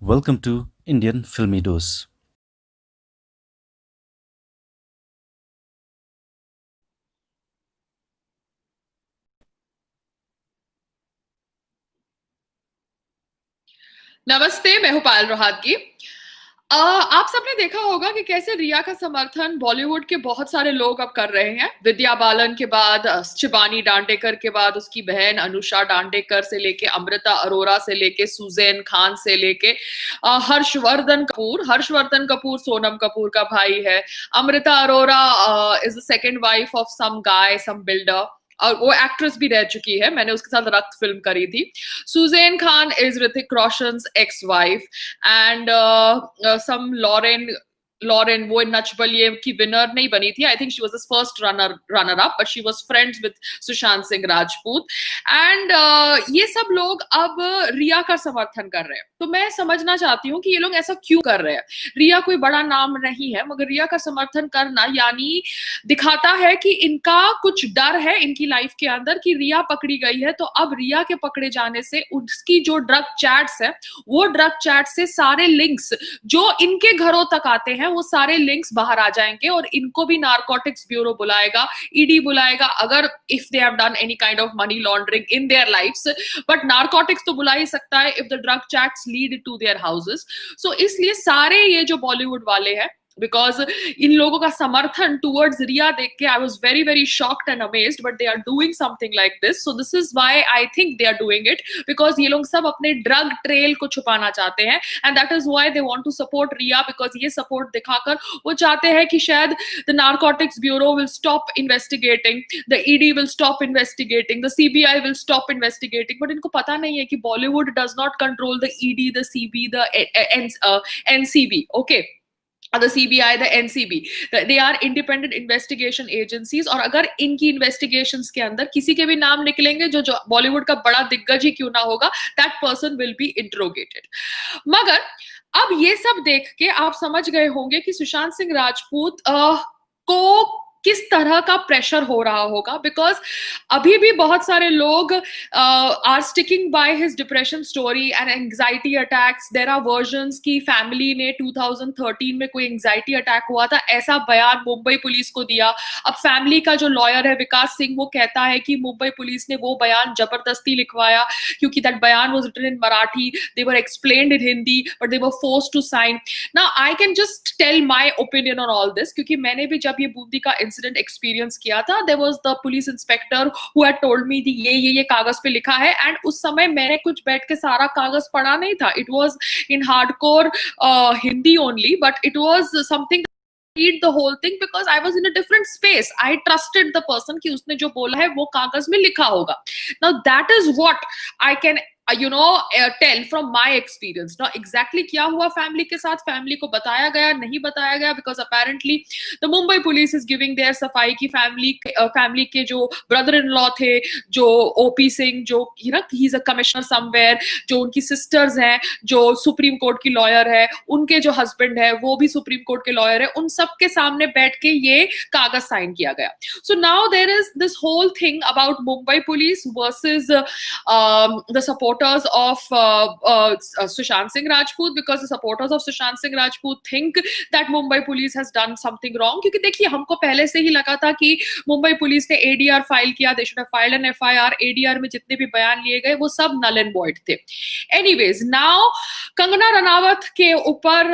Welcome to Indian Filmy Dose. नमस्ते, मैं हूँ पायल रोहातगी। आप सबने देखा होगा कि कैसे रिया का समर्थन बॉलीवुड के बहुत सारे लोग अब कर रहे हैं। विद्या बालन के बाद, शिबानी डांडेकर के बाद, उसकी बहन अनुषा डांडेकर से लेके, अमृता अरोरा से लेके, सुजैन खान से लेके, हर्षवर्धन कपूर सोनम कपूर का भाई है। Amrita Arora is the second wife of some guy, some builder, और वो एक्ट्रेस भी रह चुकी है। मैंने उसके साथ रक्त फिल्म करी थी। Sussanne Khan is Hrithik Roshan's ex wife, and some Lauren वो नच बलिए की विनर नहीं बनी थी। I think she was the first runner up, but she was friends with Sushant Singh Rajput. And ये सब लोग अब रिया का समर्थन कर रहे हैं। तो मैं समझना चाहती हूँ कि ये लोग ऐसा क्यों कर रहे हैं। रिया कोई बड़ा नाम नहीं है, मगर रिया का समर्थन करना यानी दिखाता है कि इनका कुछ डर है इनकी लाइफ के अंदर कि रिया पकड़ी गई है, तो अब रिया के पकड़े जाने से उसकी जो ड्रग चैट्स है, वो ड्रग चैट से सारे लिंक्स जो इनके घरों तक आते हैं, वो सारे लिंक्स बाहर आ जाएंगे और इनको भी नारकोटिक्स ब्यूरो बुलाएगा, ईडी बुलाएगा, अगर if they have done any kind of money laundering in their lifes. But narcotics तो बुला ही सकता है if the drug chats lead to their houses. So इसलिए सारे ये जो बॉलीवुड वाले हैं, बिकॉज इन लोगों का समर्थन टूवर्ड्स रिया देख के I was very very shocked and amazed, but they are doing something like this. So this is why I think they are doing it, because ये लोग सब अपने ड्रग ट्रेल को छुपाना चाहते हैं, and that is why they want to support Riya, because ये support दिखाकर वो चाहते हैं कि शायद the narcotics bureau will stop investigating, the ED will stop investigating, the CBI will stop investigating. But इनको पता नहीं है कि Bollywood does not control the ED, the CB, the NCB, okay, the CBI, the NCB, they are independent investigation agencies। और अगर इनकी investigations के अंदर किसी के भी नाम निकलेंगे जो बॉलीवुड का बड़ा दिग्गज ही क्यों ना होगा, that person will be interrogated। मगर अब ये सब देख के आप समझ गए होंगे कि सुशांत सिंह राजपूत को किस तरह का प्रेशर हो रहा होगा, बिकॉज अभी भी बहुत सारे लोग are sticking by his depression story and anxiety attacks. There are versions की फैमिली ने 2013 में कोई एंग्जाइटी अटैक हुआ था ऐसा बयान मुंबई पुलिस को दिया। अब फैमिली का जो लॉयर है विकास सिंह, वो कहता है कि मुंबई पुलिस ने वो बयान जबरदस्ती लिखवाया, क्योंकि दैट बयान was written in Marathi, they were explained in Hindi, but they were forced to sign. Now I can just tell my opinion on all this, क्योंकि मैंने भी जब ये बूंदी का इंसिडेंट एक्सपीरियंस किया था, there was the police inspector who had told me दी ये कागज पे लिखा है, एंड उस समय मैंने कुछ बैठ के सारा कागज पढ़ा नहीं था। It was in hardcore Hindi only, but it was something read the whole thing because I was in a different space. I trusted the person कि उसने जो बोला है वो कागज में लिखा होगा। Now that is what I can tell from my experience। Now exactly क्या हुआ फैमिली के साथ, फैमिली को बताया गया नहीं बताया गया, because apparently the Mumbai police is giving their सफाई की फैमिली के जो ब्रदर इन लॉ थे, जो ओपी सिंह, जो he is a commissioner somewhere, जो उनकी सिस्टर्स हैं, जो सुप्रीम कोर्ट की लॉयर है, उनके जो हस्बैंड है वो भी सुप्रीम कोर्ट के लॉयर है, उन सब के सामने बैठ के ये कागज साइन किया गया। So now there is this whole thing about Mumbai police versus the supporters of Sushant Singh Rajput, because the supporters of Sushant Singh Rajput think that Mumbai police has done something wrong। क्योंकि देखिए हमको पहले से ही लगा था कि Mumbai police ने ADR file किया, they should have filed an FIR. ADR में जितने भी बयान लिए गए वो सब नल एंड वॉइड थे। एनीवेज, नाउ कंगना रनावत के ऊपर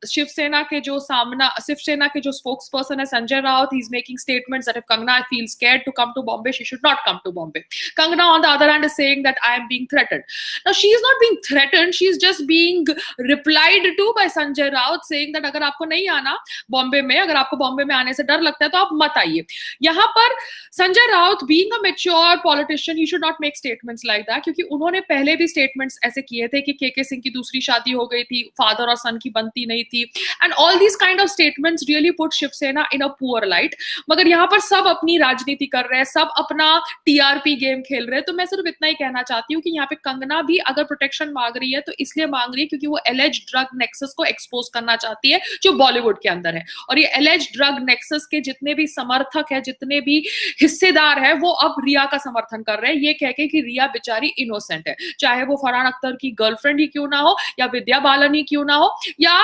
शिवसेना के जो स्पोक्स पर्सन है Sanjay Raut, he is making statements that if Kangana feel scared to come to Bombay, she should not come to Bombay. Kangana on the other hand is saying that I am being threatened. Now she is not being threatened, she is just being replied to by Sanjay Raut saying that अगर आपको नहीं आना बॉम्बे में, अगर आपको बॉम्बे में आने से डर लगता है तो आप मत आइए। यहाँ पर Sanjay Raut being a mature politician, he should not make statements like that, क्योंकि उन्होंने पहले भी statements ऐसे किए थे कि के सिंह की दूसरी शादी हो गई थी, फादर और सन की बनती नहीं थी, and all these kind of statements really put Shiv Sena in a poor light. मगर यहाँ पर सब अपनी राजनीति कर रहे हैं, सब अपना टीआरपी गेम खेल रहे हैं। तो मैं सिर्फ इतना ही कहना चाहती हूँ कि यहाँ पे कंगना भी अगर प्रोटेक्शन मांग रही है तो इसलिए मांग रही है क्योंकि वो एलिज्ड ड्रग नेक्सस को एक्सपोज करना चाहती है जो बॉलीवुड के अंदर है। और ये एलिज्ड ड्रग नेक्सस के जितने भी समर्थक है, जितने भी हिस्सेदार है, वो अब रिया का समर्थन कर रहे हैं, ये कह के कि रिया बेचारी इनोसेंट है, चाहे वो फरहान अख्तर की गर्लफ्रेंड ही क्यों ना हो, या विद्या बालन ही क्यों ना हो, या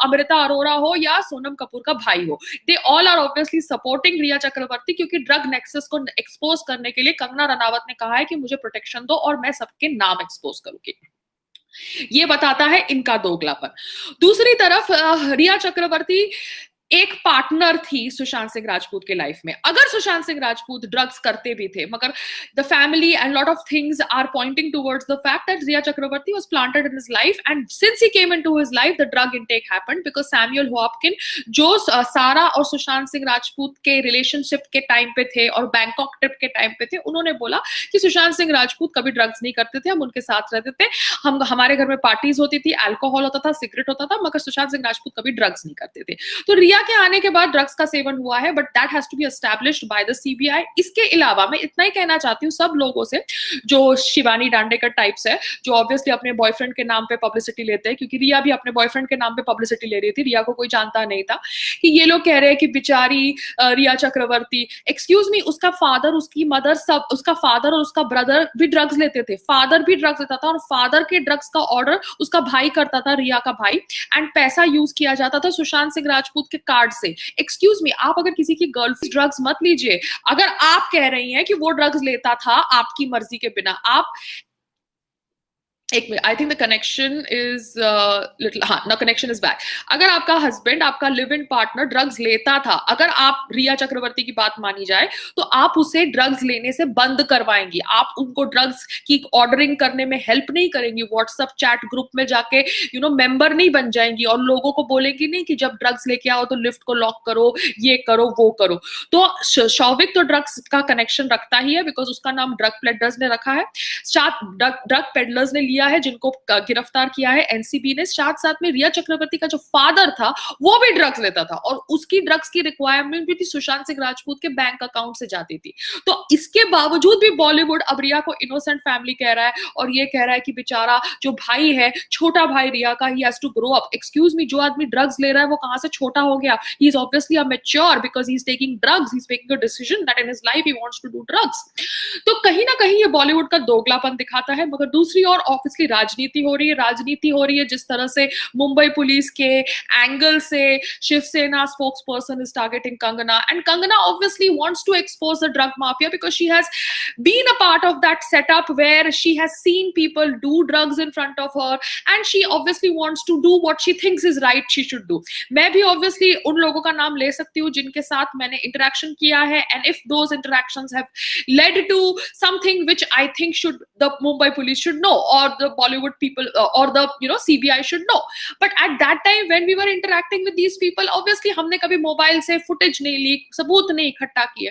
अमृता अरोरा हो, या सोनम कपूर का भाई हो। They all are obviously supporting Rhea Chakraborty, क्योंकि ड्रग नेक्सस को एक्सपोज करने के लिए कंगना रनावत ने कहा है कि मुझे प्रोटेक्शन दो और मैं सबके नाम एक्सपोज करूंगी। ये बताता है इनका दोगलापन। दूसरी तरफ रिया चक्रवर्ती एक पार्टनर थी सुशांत सिंह राजपूत के लाइफ में। अगर सुशांत सिंह राजपूत ड्रग्स करते भी थे, मगर the family and lot of things are pointing towards the fact that Riya Chakraborty was planted in his life, and since he came into his life the drug intake happened because Samuel Hopkin, जो सारा और सुशांत सिंह राजपूत के relationship के time पे थे और Bangkok trip के time पे थे, उन्होंने बोला कि सुशांत सिंह राजपूत कभी ड्रग्स नहीं करते थे, हम उनके साथ रहते थे, हमारे घर में पार्टीज होती थी, अल्कोहल होता था, सिगरेट होता था, मगर सुशांत सिंह राजपूत कभी ड्रग्स नहीं करते थे। तो रिया के आने के बाद ड्रग्स का सेवन हुआ है, but that has to be established by the CBI. इसके अलावा मैं इतना ही कहना चाहती हूँ सब लोगों से, जो शिवानी डांडेकर टाइप्स है, जो ऑब्वियसली अपने बॉयफ्रेंड के नाम पे पब्लिसिटी लेते हैं, क्योंकि रिया भी अपने बॉयफ्रेंड के नाम पे पब्लिसिटी ले रही थी, रिया को कोई जानता नहीं था, कि ये लोग कह रहे हैं कि बेचारी रिया चक्रवर्ती, एक्सक्यूज मी, उसका फादर, उसकी मदर, सब, उसका फादर और उसका ब्रदर भी ड्रग्स लेते थे, फादर भी ड्रग्स लेता था, और फादर के ड्रग्स का ऑर्डर उसका भाई करता था, रिया का भाई, एंड पैसा यूज किया जाता था सुशांत सिंह राजपूत के कार्ड से। एक्सक्यूज मी, आप अगर किसी की गर्लफ्रेंड ड्रग्स मत लीजिए। अगर आप कह रही हैं कि वो ड्रग्स लेता था आपकी मर्जी के बिना, आप एक minute, I think the connection is little, हाँ ना, कनेक्शन इज बैक। अगर आपका हस्बैंड, आपका लिव इन पार्टनर ड्रग्स लेता था, अगर आप रिया चक्रवर्ती की बात मानी जाए, तो आप उसे ड्रग्स लेने से बंद करवाएंगी, आप उनको ड्रग्स की ऑर्डरिंग करने में हेल्प नहीं करेंगी, व्हाट्सएप चैट ग्रुप में जाके मेंबर नहीं बन जाएंगी और लोगों को बोलेंगी नहीं कि जब ड्रग्स लेके आओ तो लिफ्ट को लॉक करो, ये करो, वो करो। तो शौविक तो ड्रग्स का कनेक्शन रखता ही है, बिकॉज उसका नाम ड्रग पेडलर्स ने रखा है, साथ ड्रग पेडलर्स ने लिया है जिनको गिरफ्तार किया है एनसीबी ने, साथ साथ में रिया चक्रवर्ती का जो फादर था वो भी ड्रग्स लेता था, और उसकी ड्रग्स की रिक्वायरमेंट भी थी सुशांत सिंह राजपूत के बैंक अकाउंट से जाती थी। तो इसके बावजूद भी बॉलीवुड अब रिया को इनोसेंट फैमिली कह रहा है, और ये कह रहा है कि बेचारा जो भाई है, छोटा भाई रिया का, he has to grow up. Excuse me, जो आदमी ड्रग्स ले रहा है वो कहां से छोटा हो गया? He is obviously a mature because he is taking drugs, he is making a decision that in his life he wants to do drugs. तो कहीं ना कहीं ये बॉलीवुड का दोगलापन दिखाता है। मगर दूसरी ओर ऑब्वियसली राजनीति हो रही है, जिस तरह से मुंबई पुलिस के एंगल से Shiv Sena spokesperson is targeting Kangana, and Kangana obviously wants to expose the drug mafia because she has been a part of that setup where she has seen people do drugs in front of her, and she obviously wants to do what she thinks is right she should do. मैं भी obviously उन लोगों का नाम ले सकती हूँ जिनके साथ मैंने इंटरेक्शन किया है, and if those interactions have led to something which I think should the Mumbai police should know, or the Bollywood people or the CBI should know. But at that time when we were interacting with these people, obviously हमने कभी mobile से footage नहीं ली, सबूत नहीं इकट्ठा किए।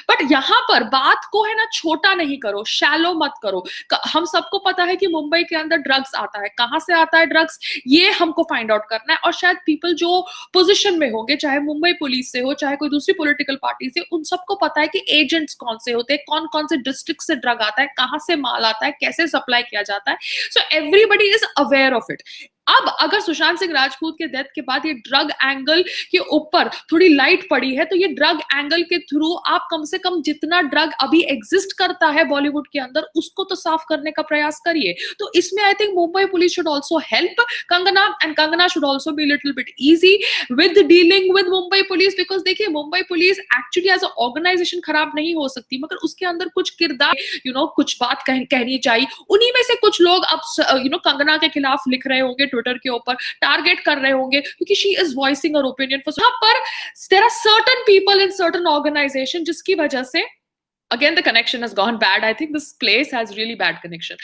But यहाँ पर बात को है ना छोटा नहीं करो, शैलो मत करो। हम सबको पता है कि मुंबई के अंदर ड्रग्स आता है, कहाँ से आता है ड्रग्स ये हमको फाइंड आउट करना है, और शायद पीपल जो पोजिशन में होंगे, चाहे मुंबई पुलिस से हो, चाहे कोई दूसरी पॉलिटिकल पार्टी से, उन सबको पता है कि एजेंट्स कौन से होते हैं, कौन कौन से डिस्ट्रिक्ट से ड्रग आता है, कहाँ से माल आता है, कैसे सप्लाई किया जाता है। So everybody is aware of it. अब अगर सुशांत सिंह राजपूत के डेथ के बाद ये ड्रग एंगल के ऊपर थोड़ी लाइट पड़ी है, तो ये ड्रग एंगल के थ्रू आप कम से कम जितना ड्रग अभी एग्जिस्ट करता है बॉलीवुड के अंदर उसको तो साफ करने का प्रयास करिए। तो इसमें I think Mumbai police should also help Kangana, and Kangana should also be little bit easy with dealing with Mumbai police, because देखिए Mumbai police actually as a organisation खराब नहीं हो सकती, मगर उसके अंदर कुछ किरदार कुछ बात कहनी चाहिए। उन्हीं में से कुछ लोग अब कंगना के खिलाफ लिख रहे होंगे, ट्विटर के ऊपर टारगेट कर रहे होंगे, क्योंकि she is voicing her opinion for. यहाँ पर there are certain people in certain organization जिसकी वजह से again the connection has gone bad. I think this place has really bad connection.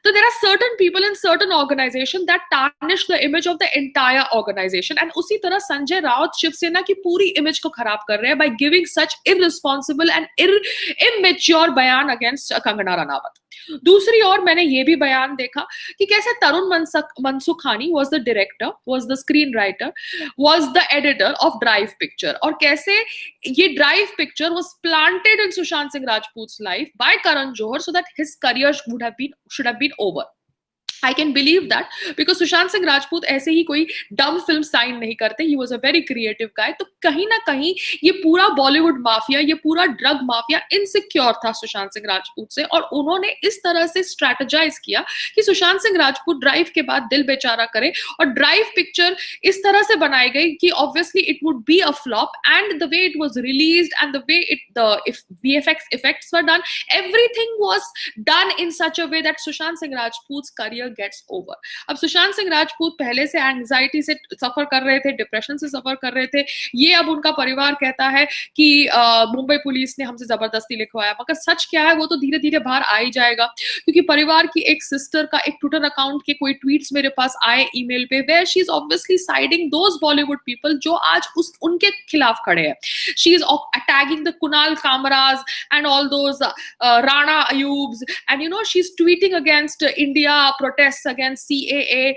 So there are certain people in certain organization that tarnish the image of the entire organization, and उसी तरह संजय राउत शिवसेना की पूरी image को खराब कर रहे हैं by giving such irresponsible and immature बयान against Kangana Ranaut. दूसरी ओर मैंने ये भी बयान देखा कि कैसे Tarun Mansukhani was the director, was the screen writer, was the editor of Drive picture, और कैसे ये Drive picture was planted in Sushant Singh राजपूत's life by Karan Johar so that his career should have been over. I can believe that because Sushant Singh Rajput ऐसे ही कोई डम film sign नहीं करते. He was a very creative guy. तो कहीं ना कहीं ये पूरा बॉलीवुड माफिया, ये पूरा ड्रग माफिया इनसिक्योर था सुशांत सिंह राजपूत से, और उन्होंने इस तरह से स्ट्रेटेजाइज किया कि सुशांत सिंह राजपूत ड्राइव के बाद दिल बेचारा करे, और ड्राइव पिक्चर इस तरह से बनाई गई कि obviously it would be a flop, and the way it was released and the way the VFX effects were done, everything was done in such a way that Sushant Singh Rajput's career gets over. अब सुशांत सिंह राजपूत पहले से anxiety से सफर कर रहे थे, depression से सफर कर रहे थे. ये अब उनका परिवार कहता है कि मुंबई पुलिस ने हमसे जबरदस्ती लिखवाया, मगर सच क्या है वो तो धीरे धीरे बाहर आ ही जाएगा, क्योंकि परिवार की एक सिस्टर का एक ट्विटर अकाउंट के कोई ट्वीट्स मेरे पास आए ईमेल पे, where she is obviously siding those Bollywood people जो आज उनके खिलाफ खड़े हैं. She is attacking the Kunal Kamraj and all those Rana Ayubs, and she's tweeting against India protests against CAA,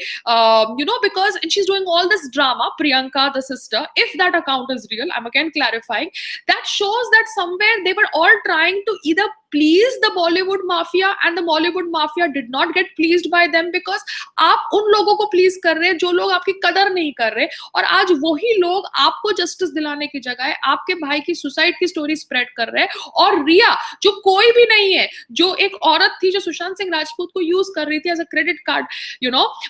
because, and she's doing all this drama. Priyanka, the sister, if that account is real, I'm again clarifying, that shows that somewhere they were all trying to either please the Bollywood mafia, and the Bollywood mafia did not get pleased by them, because आप उन लोगों को please कर रहे हैं जो लोग आपकी कदर नहीं कर रहे, और आज वही लोग आपको जस्टिस दिलाने की जगह आपके भाई की सुसाइड की स्टोरी स्प्रेड कर रहे हैं. और रिया जो कोई भी नहीं है, जो एक औरत थी जो सुशांत सिंह राजपूत को यूज कर रही थी as a credit card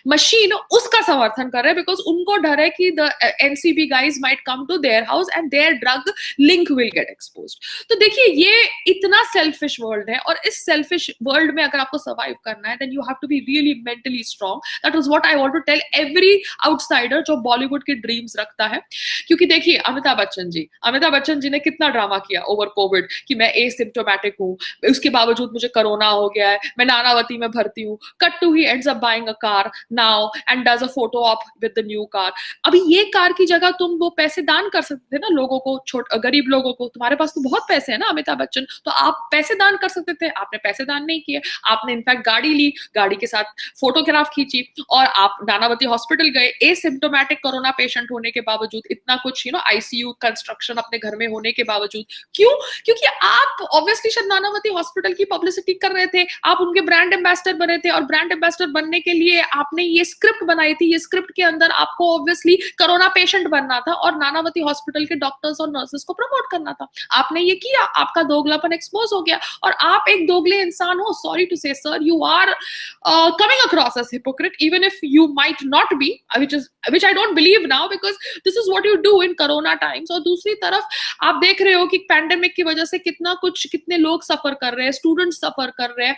machine, उसका समर्थन कर रहे हैं, बिकॉज उनको डर है कि the NCB guys might come to their house and their drug link will get exposed. तो देखिए ये इतना सेल्फिश वर्ल्ड है, और इस सेल्फिश वर्ल्ड में अगर आपको सर्वाइव करना है, then you have to be really mentally strong. That was what I want to tell every outsider जो बॉलीवुड के ड्रीम्स रखता है. क्योंकि देखिए अमिताभ बच्चन जी ने कितना ड्रामा किया ओवर कोविड कि मैं एसिम्प्टोमेटिक हूँ, उसके बावजूद मुझे कोरोना हो गया है, मैं नानावती में भर्ती हूँ. Cut to he ends up buying a car now and does a photo op with the new car. अभी ये कार की जगह तुम वो पैसे दान कर सकते थे ना लोगों को, गरीब लोगों को. तुम्हारे पास तो बहुत पैसे है ना अमिताभ बच्चन, तो आप पैसे दान कर सकते थे. आपने पैसे दान नहीं किए, आपने इनफैक्ट गाड़ी ली, गाड़ी के साथ फोटोग्राफ खींची, और आप नानावती हॉस्पिटल गए एसिम्प्टोमेटिक कोरोना पेशेंट होने के बावजूद, इतना कुछ आईसीयू कंस्ट्रक्शन अपने घर में होने के बावजूद. क्यों? क्योंकि आप ऑब्वियसली शायद नानावती हॉस्पिटल की पब्लिसिटी कर रहे थे, आप उनके ब्रांड एम्बेसडर बने थे, और ब्रांड एम्बेसडर बनने के लिए आपने ये स्क्रिप्ट बनाई थी. ये स्क्रिप्ट के अंदर आपको ऑब्वियसली कोरोना पेशेंट बनना था और नानावती हॉस्पिटल के डॉक्टर्स और नर्सेस को प्रमोट करना था. आपने ये किया, आपका दोगलापन एक्सपोज हो गया, और आप एक दोगले इंसान हो. Sorry to say sir, you are coming across as hypocrite, even if you might not be, which I don't believe now, because this is what you do in corona times. और दूसरी तरफ आप देख रहे हो कि पैंडेमिक की वजह से कितने लोग सफर कर रहे हैं, स्टूडेंट्स सफर कर रहे हैं,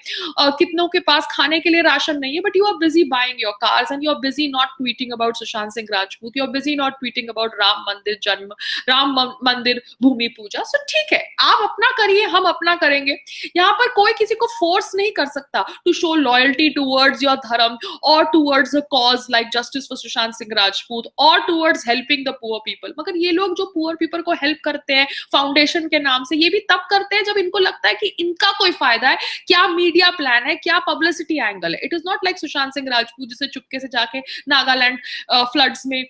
कितनों के पास खाने के लिए राशन नहीं है, but you are busy buying your cars and you are busy not tweeting about Sushant Singh Rajput, you are busy not tweeting about Ram Mandir Bhoomi पूजा. सो ठीक है, आप अपना करिए, हम अपना करेंगे. यहाँ पर कोई किसी को फोर्स नहीं कर सकता to show loyalty towards your dharma, और towards a cause like justice for Sushant Singh Rajput, और towards helping the poor people. मगर ये लोग जो पुअर पीपल को हेल्प करते हैं फाउंडेशन के नाम से, ये भी तब करते हैं जब इनको लगता है कि इनका कोई फायदा है. क्या मीडिया प्लान है, क्या पब्लिसिटी एंगल है. It is not like Sushant Singh Rajput जिसे चुपके से जाके नागालैंड फ्लड्स में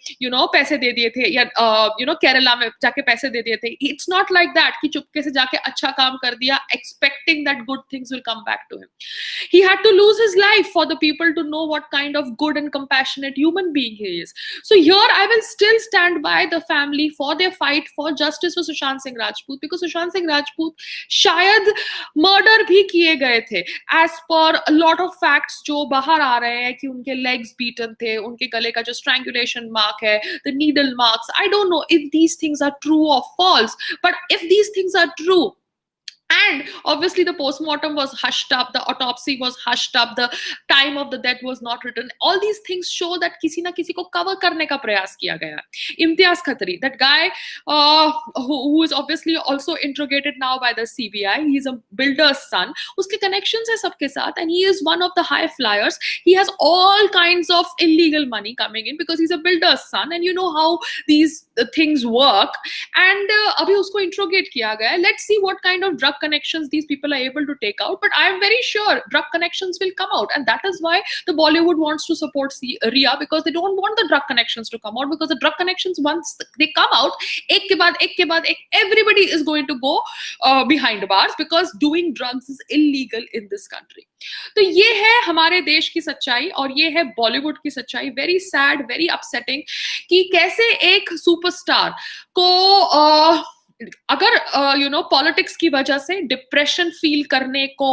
पैसे दे दिए थे, या केरला में जाके पैसे दे दिए थे. इट्स नॉट लाइक दैट कि चुपके से जाके अच्छा काम कर दिया expecting that good things will come back to him. He had to lose his life for the people to know what kind of good and compassionate human being he is. So here I will still stand by the family for their fight for justice for Sushant Singh Rajput, because Sushant Singh Rajput शायद murder भी किए गए थे as per a lot of facts जो बाहर आ रहे हैं कि उनके legs beaten थे, उनके गले का जो strangulation mark है, the needle marks. I don't know if these things are true or false, but if these things are true, and obviously the postmortem was hushed up, the autopsy was hushed up, the time of the death was not written, all these things show that किसी ना किसी को cover करने का प्रयास किया गया. Imtiaz Khatri, that guy who is obviously also interrogated now by the CBI, he is a builder's son, उसके connections है सबके साथ, and he is one of the high flyers. He has all kinds of illegal money coming in because he's a builder's son, and you know how these things work. And अभी उसको interrogate किया गया है. Let's see what kind of drug connections these people are able to take out, but I am very sure drug connections will come out, and that is why the Bollywood wants to support Riya, because they don't want the drug connections to come out, because the drug connections, once they come out, ek ke baad ek, everybody is going to go behind bars, because doing drugs is illegal in this country. तो ये है हमारे देश की सच्चाई और ये है बॉलीवुड की सच्चाई. वेरी सैड, वेरी अपसेटिंग कि कैसे एक सुपरस्टार को अगर पॉलिटिक्स की वजह से डिप्रेशन फील करने को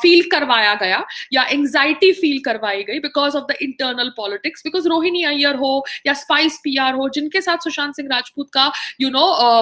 फील करवाया गया या एंजाइटी फील करवाई गई because of the internal politics, because Rohini Iyer हो या स्पाइस पीआर हो, जिनके साथ सुशांत सिंह राजपूत का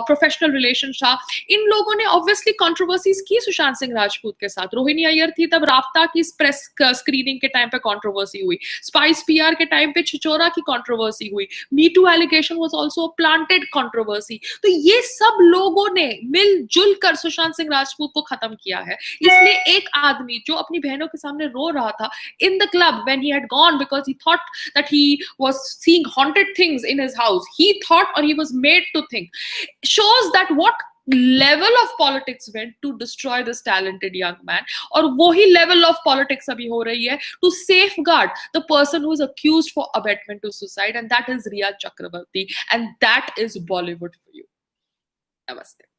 प्रोफेशनल रिलेशन था, इन लोगों ने ऑब्वियसली कंट्रोवर्सीज की सुशांत सिंह राजपूत के साथ. रोहिणी अय्यर थी तब राब्ता की प्रेस स्क्रीनिंग के टाइम पे कंट्रोवर्सी हुई, स्पाइस पीआर के टाइम पे छिचोरा की कंट्रोवर्सी हुई, me too allegation was also planted controversy. तो ये सब लोगों ने मिलजुल कर सुशांत सिंह राजपूत को खत्म किया है. इसलिए एक आदमी जो अपनी बहनों के सामने रो रहा था in the club when he had gone because he thought that he was seeing haunted things in his house, he thought, or he was made to think, shows that what level of politics went to destroy this talented young man. और वही level of politics अभी हो रही है to safeguard the person who is accused for abetment to suicide, and that is Riya Chakrabarti, and that is Bollywood for you. Namaste.